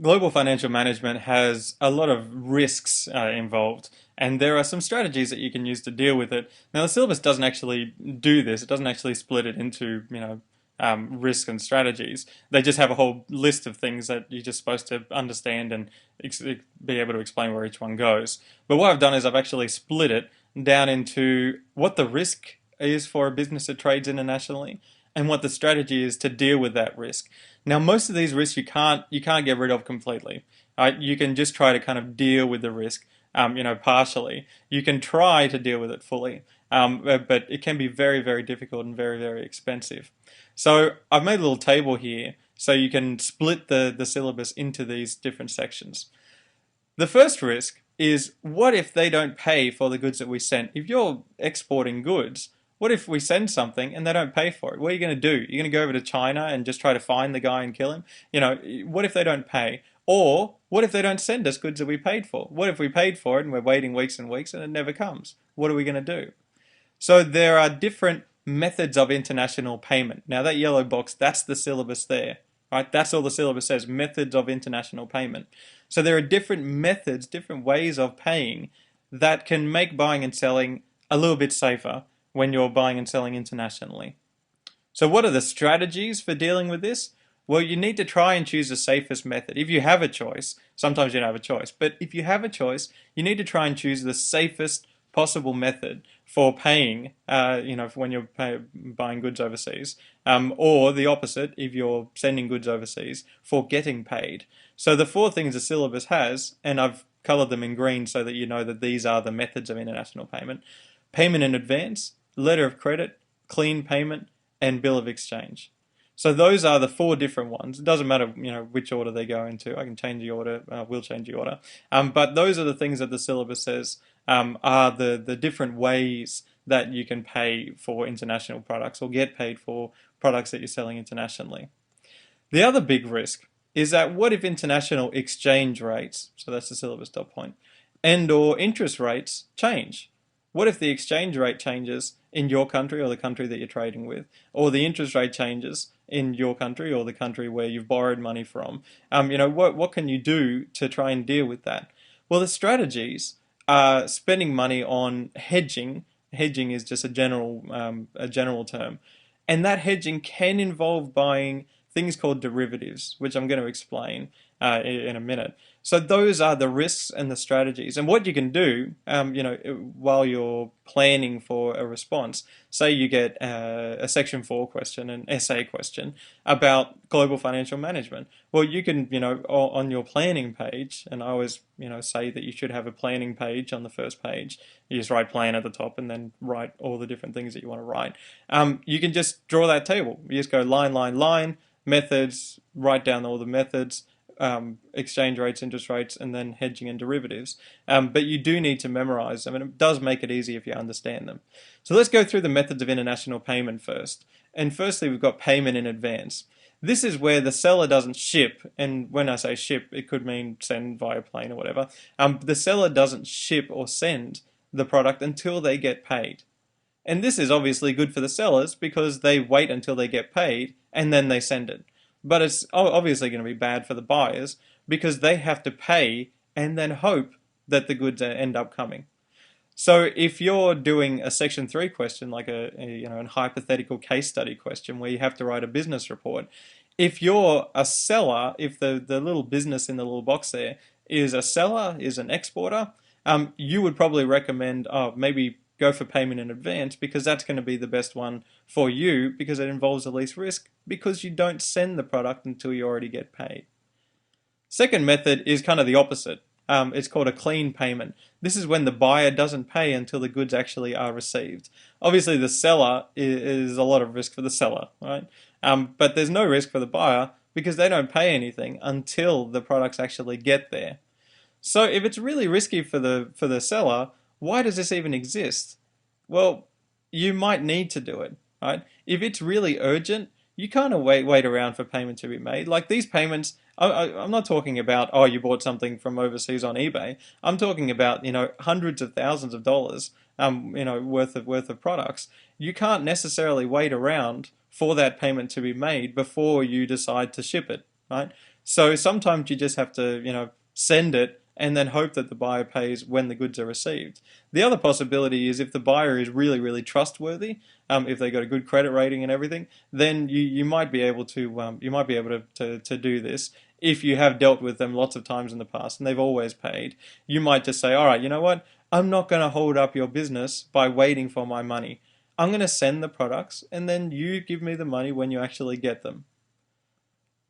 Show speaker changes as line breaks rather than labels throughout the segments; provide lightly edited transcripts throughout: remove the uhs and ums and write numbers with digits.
Global financial management has a lot of risks involved, and there are some strategies that you can use to deal with it. Now, the syllabus doesn't actually do this; it doesn't actually split it into risk and strategies. They just have a whole list of things that you're just supposed to understand and be able to explain where each one goes. But what I've done is I've actually split it down into what the risk is for a business that trades internationally and what the strategy is to deal with that risk. Now, most of these risks you can't get rid of completely. You can just try to kind of deal with the risk, partially. You can try to deal with it fully, but it can be very, very difficult and very, very expensive. So I've made a little table here so you can split the syllabus into these different sections. The first risk is, what if they don't pay for the goods that we sent? If you're exporting goods, what if we send something and they don't pay for it? What are you going to do? You're going to go over to China and just try to find the guy and kill him? What if they don't pay? Or what if they don't send us goods that we paid for? What if we paid for it and we're waiting weeks and weeks and it never comes? What are we going to do? So there are different methods of international payment. Now that yellow box, that's the syllabus there, right? That's all the syllabus says, methods of international payment. So there are different methods, different ways of paying that can make buying and selling a little bit safer when you're buying and selling internationally. So what are the strategies for dealing with this? Well, you need to try and choose the safest method. If you have a choice, sometimes you don't have a choice, but if you have a choice, you need to try and choose the safest possible method for paying, when you're buying goods overseas, or the opposite if you're sending goods overseas for getting paid. So the four things the syllabus has, and I've colored them in green so that you know that these are the methods of international payment: payment in advance, letter of credit, clean payment, and bill of exchange. So those are the four different ones. It doesn't matter, which order they go into. I can change the order. We'll change the order. But those are the things that the syllabus says are the different ways that you can pay for international products or get paid for products that you're selling internationally. The other big risk is that, what if international exchange rates, so that's the syllabus dot point, and or interest rates change? What if the exchange rate changes in your country or the country that you're trading with, or the interest rate changes in your country or the country where you've borrowed money from? What can you do to try and deal with that? Well, the strategies are spending money on hedging. Hedging is just a general term, and that hedging can involve buying things called derivatives, which I'm going to explain in a minute. So those are the risks and the strategies, and what you can do, while you're planning for a response. Say you get a Section 4 question, an essay question about global financial management. Well, you can, on your planning page, and I always, say that you should have a planning page on the first page. You just write plan at the top and then write all the different things that you want to write. You can just draw that table. You just go line, line, line, methods, write down all the methods, exchange rates, interest rates, and then hedging and derivatives. But you do need to memorize them, and it does make it easy if you understand them. So let's go through the methods of international payment first. And firstly, we've got payment in advance. This is where the seller doesn't ship, and when I say ship, it could mean send via plane or whatever. The seller doesn't ship or send the product until they get paid. And this is obviously good for the sellers because they wait until they get paid and then they send it. But it's obviously going to be bad for the buyers because they have to pay and then hope that the goods end up coming. So if you're doing a Section 3 question, like a hypothetical case study question where you have to write a business report, if you're a seller, if the little business in the little box there is a seller, is an exporter, you would probably recommend, maybe go for payment in advance, because that's going to be the best one for you because it involves the least risk, because you don't send the product until you already get paid. Second method is kind of the opposite. It's called a clean payment. This is when the buyer doesn't pay until the goods actually are received. Obviously, the seller is a lot of risk for the seller, right? But there's no risk for the buyer because they don't pay anything until the products actually get there. So if it's really risky for the seller, why does this even exist? Well, you might need to do it, right? If it's really urgent, you can't wait around for payment to be made. Like these payments, I'm not talking about, you bought something from overseas on eBay. I'm talking about, hundreds of thousands of dollars, worth of products. You can't necessarily wait around for that payment to be made before you decide to ship it, right? So sometimes you just have to, send it and then hope that the buyer pays when the goods are received. The other possibility is if the buyer is really, really trustworthy, if they got a good credit rating and everything, then you might be able to to do this. If you have dealt with them lots of times in the past and they've always paid, you might just say, all right, you know what? I'm not going to hold up your business by waiting for my money. I'm going to send the products and then you give me the money when you actually get them.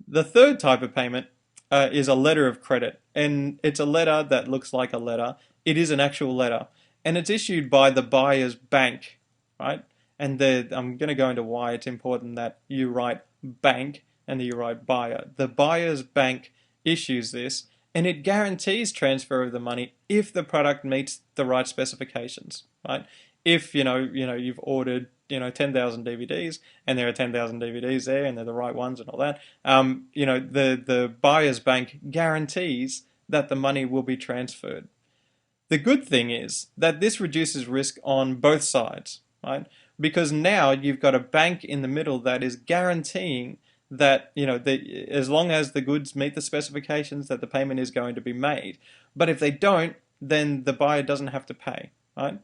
The third type of payment is a letter of credit, and it's a letter that looks like a letter. It is an actual letter, and it's issued by the buyer's bank, right? And I'm going to go into why it's important that you write bank and that you write buyer. The buyer's bank issues this, and it guarantees transfer of the money if the product meets the right specifications, right? If you've ordered 10,000 DVDs and there are 10,000 DVDs there and they're the right ones and all that, the buyer's bank guarantees that the money will be transferred. The good thing is that this reduces risk on both sides, right? Because now you've got a bank in the middle that is guaranteeing that as long as the goods meet the specifications, that the payment is going to be made. But if they don't, then the buyer doesn't have to pay, right?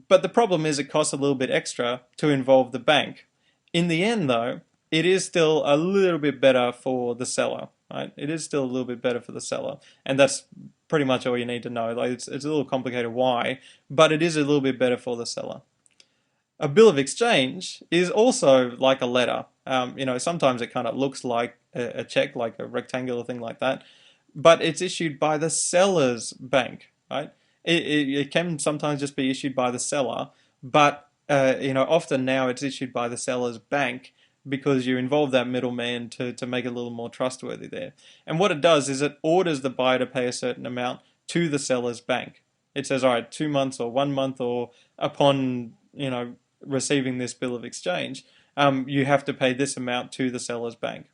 But the problem is it costs a little bit extra to involve the bank. In the end, though, it is still a little bit better for the seller, right? It is still a little bit better for the seller, and that's pretty much all you need to know. Like it's a little complicated why, but it is a little bit better for the seller. A bill of exchange is also like a letter. Sometimes it kind of looks like a check, like a rectangular thing like that, but it's issued by the seller's bank, right? It can sometimes just be issued by the seller, but often now it's issued by the seller's bank because you involve that middleman to make it a little more trustworthy there. And what it does is it orders the buyer to pay a certain amount to the seller's bank. It says, all right, 2 months or 1 month or upon receiving this bill of exchange, you have to pay this amount to the seller's bank.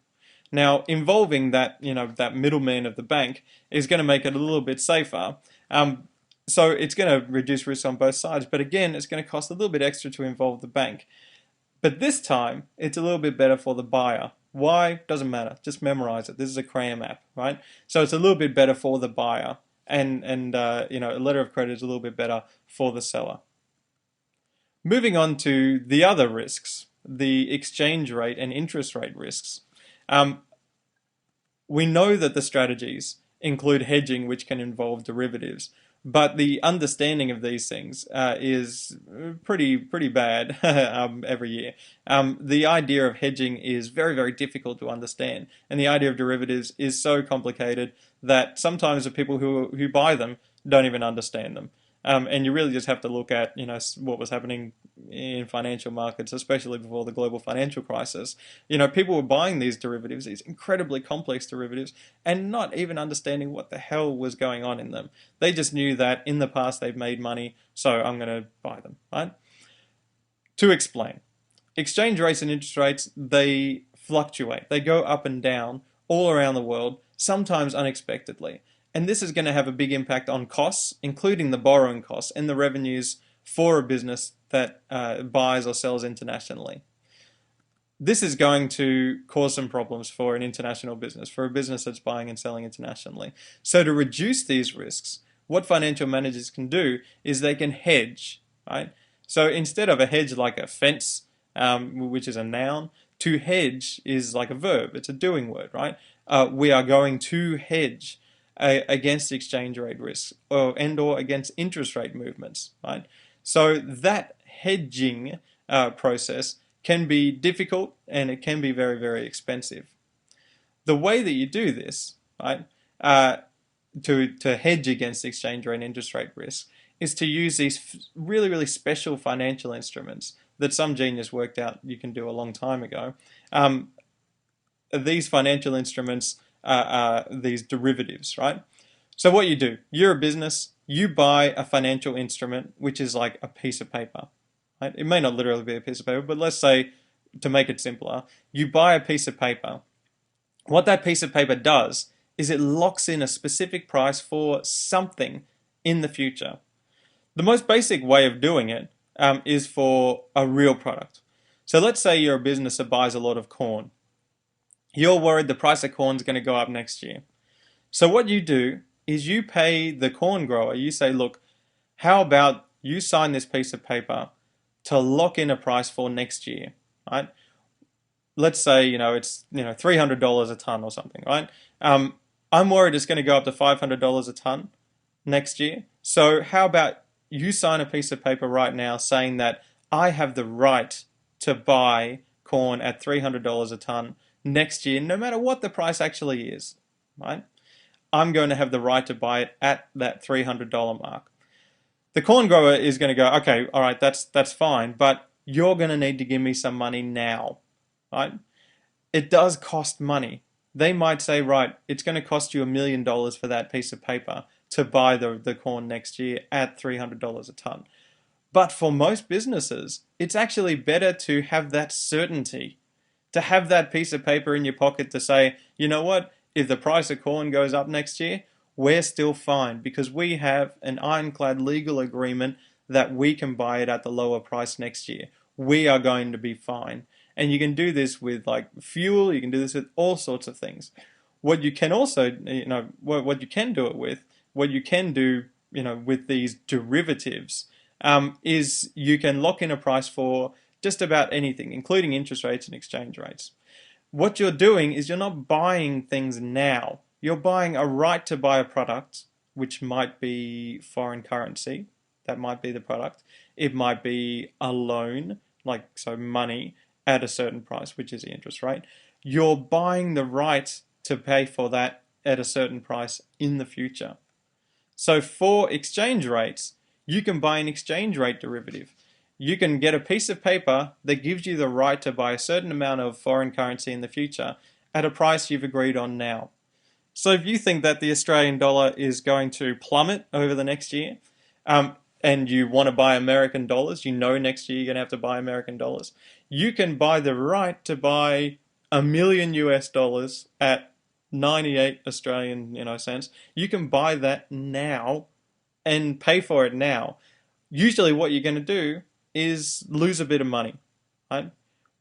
Now, involving that that middleman of the bank is going to make it a little bit safer. So it's going to reduce risk on both sides, but again, it's going to cost a little bit extra to involve the bank. But this time, it's a little bit better for the buyer. Why? Doesn't matter. Just memorize it. This is a cram app, right? So it's a little bit better for the buyer, and a letter of credit is a little bit better for the seller. Moving on to the other risks, the exchange rate and interest rate risks. We know that the strategies include hedging, which can involve derivatives. But the understanding of these things is pretty bad every year. The idea of hedging is very, very difficult to understand, and the idea of derivatives is so complicated that sometimes the people who buy them don't even understand them. And you really just have to look at what was happening in financial markets, especially before the global financial crisis. People were buying these derivatives, these incredibly complex derivatives, and not even understanding what the hell was going on in them. They just knew that in the past they've made money, so I'm going to buy them, right? To explain, exchange rates and interest rates, they fluctuate. They go up and down all around the world, sometimes unexpectedly. And this is going to have a big impact on costs, including the borrowing costs and the revenues for a business that buys or sells internationally. This is going to cause some problems for an international business, for a business that's buying and selling internationally. So to reduce these risks, what financial managers can do is they can hedge, right? So instead of a hedge like a fence, which is a noun, to hedge is like a verb. It's a doing word, right? We are going to hedge against exchange rate risks or against interest rate movements, right? So that hedging process can be difficult and it can be very, very expensive. The way that you do this, right, to hedge against exchange rate and interest rate risk is to use these really, really special financial instruments that some genius worked out you can do a long time ago. These financial instruments these derivatives, right? So what you do, you're a business, you buy a financial instrument, which is like a piece of paper, right? It may not literally be a piece of paper, but let's say, to make it simpler, you buy a piece of paper. What that piece of paper does is it locks in a specific price for something in the future. The most basic way of doing it is for a real product. So let's say you're a business that buys a lot of corn. You're worried the price of corn is going to go up next year. So what you do is you pay the corn grower, you say, look, how about you sign this piece of paper to lock in a price for next year, right? Let's say, it's, $300 a ton or something, right? I'm worried it's going to go up to $500 a ton next year. So how about you sign a piece of paper right now saying that I have the right to buy corn at $300 a ton next year, no matter what the price actually is, right? I'm going to have the right to buy it at that $300 mark. The corn grower is going to go, okay, all right, that's fine, but you're going to need to give me some money now, right? It does cost money. They might say, right, it's going to cost you $1 million for that piece of paper to buy the corn next year at $300 a ton. But for most businesses, it's actually better to have that certainty, to have that piece of paper in your pocket to say, you know what, if the price of corn goes up next year, we're still fine because we have an ironclad legal agreement that we can buy it at the lower price next year. We are going to be fine. And you can do this with like fuel, you can do this with all sorts of things. What you can also, what you can do it with, what you can do, with these derivatives, is you can lock in a price for just about anything, including interest rates and exchange rates. What you're doing is you're not buying things now. You're buying a right to buy a product, which might be foreign currency. That might be the product. It might be a loan, so money at a certain price, which is the interest rate. You're buying the right to pay for that at a certain price in the future. So for exchange rates, you can buy an exchange rate derivative. You can get a piece of paper that gives you the right to buy a certain amount of foreign currency in the future at a price you've agreed on now. So if you think that the Australian dollar is going to plummet over the next year, and you want to buy American dollars, next year you're going to have to buy American dollars, you can buy the right to buy $1 million US at 98 Australian, cents. You can buy that now and pay for it now. Usually what you're going to do is lose a bit of money, right?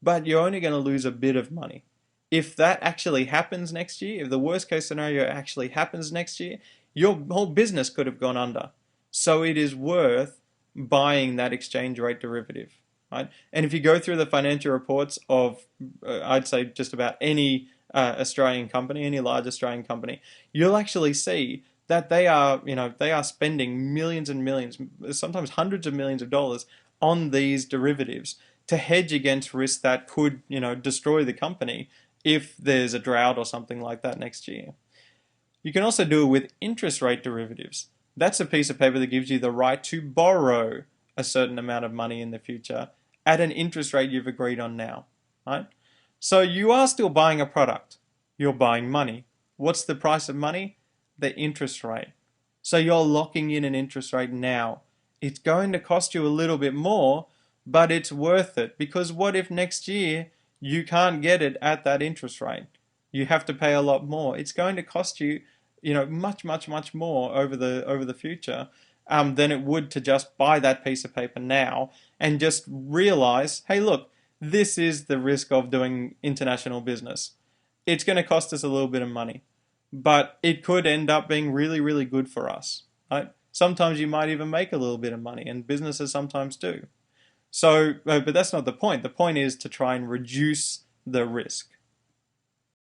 But you're only going to lose a bit of money. If that actually happens next year, if the worst case scenario actually happens next year, your whole business could have gone under. So it is worth buying that exchange rate derivative, right? And if you go through the financial reports of, I'd say just about any Australian company, any large Australian company, you'll actually see that they are spending millions and millions, sometimes hundreds of millions of dollars on these derivatives to hedge against risks that could, destroy the company if there's a drought or something like that next year. You can also do it with interest rate derivatives. That's a piece of paper that gives you the right to borrow a certain amount of money in the future at an interest rate you've agreed on now, right? So you are still buying a product. You're buying money. What's the price of money? The interest rate. So you're locking in an interest rate now. It's going to cost you a little bit more, but it's worth it, because what if next year you can't get it at that interest rate? You have to pay a lot more. It's going to cost you, much, much, much more over the future than it would to just buy that piece of paper now and just realize, hey, look, this is the risk of doing international business. It's going to cost us a little bit of money, but it could end up being really, really good for us, right? Sometimes you might even make a little bit of money, and businesses sometimes do. So, but that's not the point. The point is to try and reduce the risk.